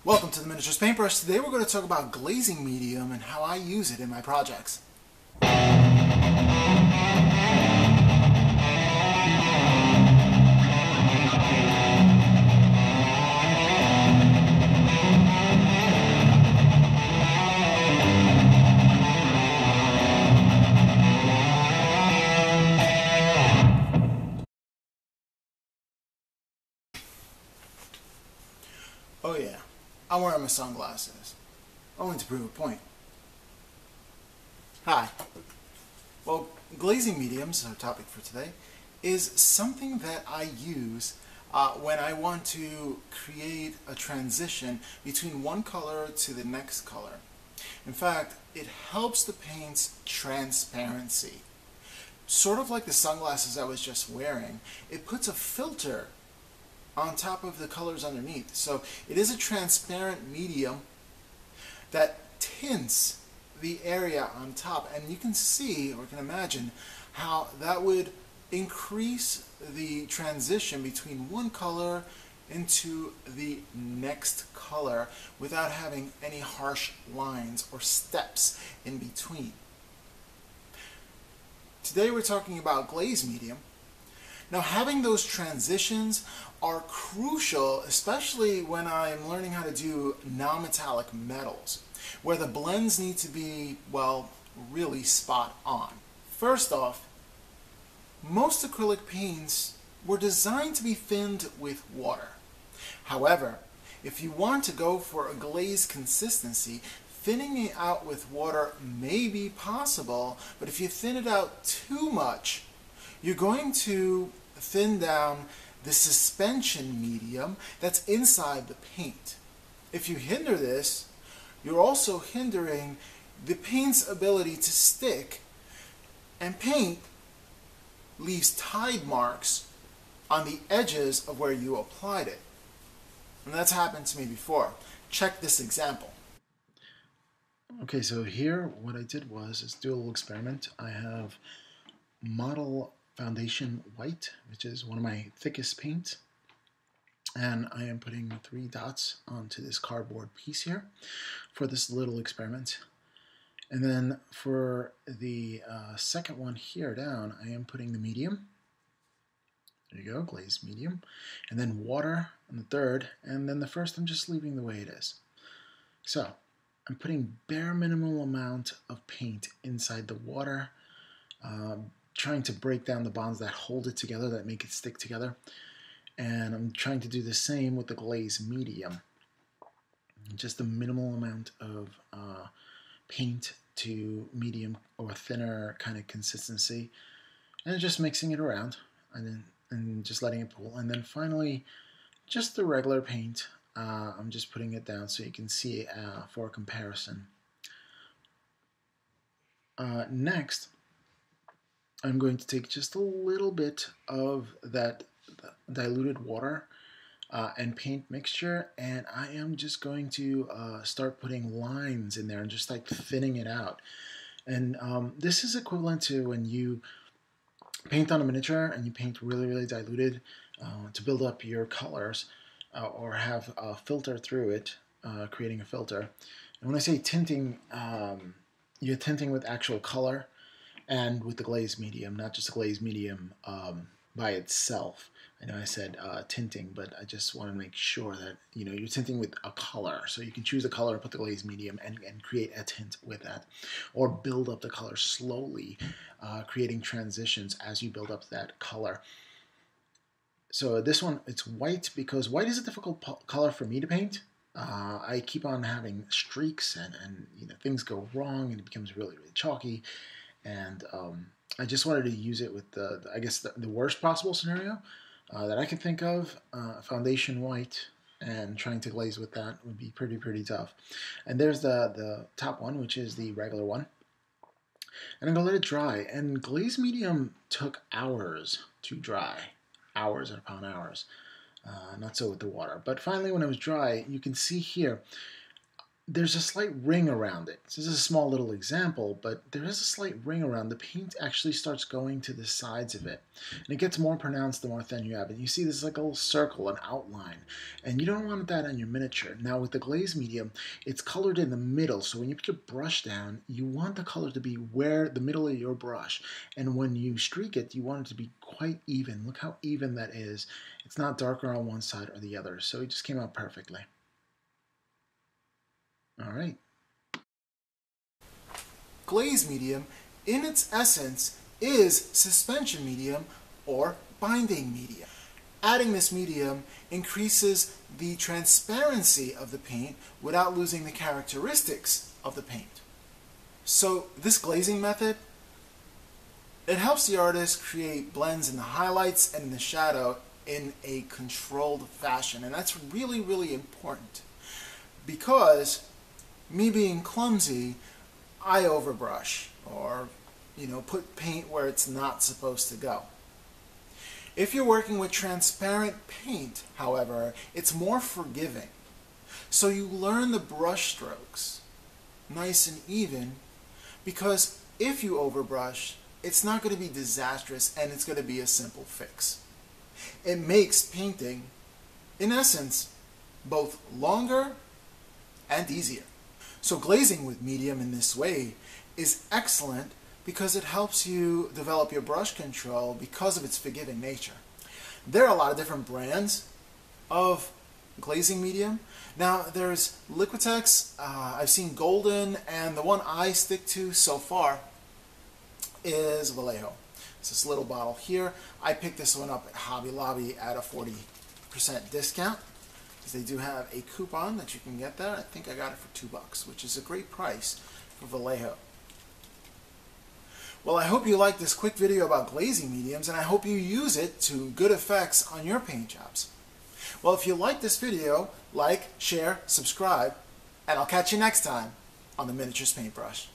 Welcome to the Miniatures Paintbrush. Today we're going to talk about glazing medium and how I use it in my projects. Oh yeah, I'm wearing my sunglasses, only to prove a point. Hi. Well, glazing mediums, our topic for today, is something that I use when I want to create a transition between one color to the next color. In fact, it helps the paint's transparency. Sort of like the sunglasses I was just wearing, it puts a filter on top of the colors underneath. So it is a transparent medium that tints the area on top, and you can see or can imagine how that would increase the transition between one color into the next color without having any harsh lines or steps in between. Today we're talking about glaze medium. Now, having those transitions are crucial, especially when I'm learning how to do non-metallic metals, where the blends need to be, well, really spot on. First off, most acrylic paints were designed to be thinned with water. However, if you want to go for a glaze consistency, thinning it out with water may be possible, but if you thin it out too much, you're going to thin down the suspension medium that's inside the paint. If you hinder this, you're also hindering the paint's ability to stick, and paint leaves tide marks on the edges of where you applied it. And that's happened to me before. Check this example. Okay, so here what I did was do a little experiment. I have model foundation white, which is one of my thickest paints, and I am putting 3 dots onto this cardboard piece here for this little experiment. And then for the second one here down, I am putting the medium. There you go, glaze medium, and then water on the third, and then the first I'm just leaving the way it is. So I'm putting bare minimal amount of paint inside the water, trying to break down the bonds that hold it together, that make it stick together. And I'm trying to do the same with the glaze medium. Just a minimal amount of paint to medium or thinner kind of consistency, and just mixing it around and just letting it pool. And then finally, just the regular paint. I'm just putting it down so you can see for a comparison. Next, I'm going to take just a little bit of that diluted water and paint mixture, and I am just going to start putting lines in there and just like thinning it out. And this is equivalent to when you paint on a miniature and you paint really diluted to build up your colors or have a filter through it, creating a filter. And when I say tinting, you're tinting with actual color and with the glaze medium, not just a glaze medium by itself. I know I said tinting, but I just want to make sure that you're tinting with a color. So you can choose a color, put the glaze medium, and create a tint with that, or build up the color slowly, creating transitions as you build up that color. So this one, it's white because white is a difficult color for me to paint. I keep on having streaks and things go wrong and it becomes really chalky. And I just wanted to use it with I guess the worst possible scenario that I can think of. Foundation white, and trying to glaze with that would be pretty tough. And there's the top one, which is the regular one. And I'm going to let it dry. And glaze medium took hours to dry. Hours upon hours. Not so with the water. But finally, when it was dry, you can see here, there's a slight ring around it. This is a small little example, but there is a slight ring around. The paint actually starts going to the sides of it. And it gets more pronounced the more thin you have it. You see this is like a little circle, an outline. And you don't want that on your miniature. Now with the glaze medium, it's colored in the middle. So when you put your brush down, you want the color to be where the middle of your brush. And when you streak it, you want it to be quite even. Look how even that is. It's not darker on one side or the other. So it just came out perfectly. All right. Glaze medium, in its essence, is suspension medium or binding medium. Adding this medium increases the transparency of the paint without losing the characteristics of the paint. So this glazing method, it helps the artist create blends in the highlights and in the shadow in a controlled fashion. And that's really, really important because me being clumsy, I overbrush or, put paint where it's not supposed to go. If you're working with transparent paint, however, it's more forgiving. So you learn the brush strokes nice and even, because if you overbrush, it's not going to be disastrous and it's going to be a simple fix. It makes painting, in essence, both longer and easier. So glazing with medium in this way is excellent because it helps you develop your brush control because of its forgiving nature. There are a lot of different brands of glazing medium. Now there's Liquitex, I've seen Golden, and the one I stick to so far is Vallejo. It's this little bottle here. I picked this one up at Hobby Lobby at a 40% discount. They do have a coupon that you can get there. I think I got it for $2, which is a great price for Vallejo. Well, I hope you liked this quick video about glazing mediums, and I hope you use it to good effects on your paint jobs. Well, if you like this video, like, share, subscribe, and I'll catch you next time on the Miniatures Paintbrush.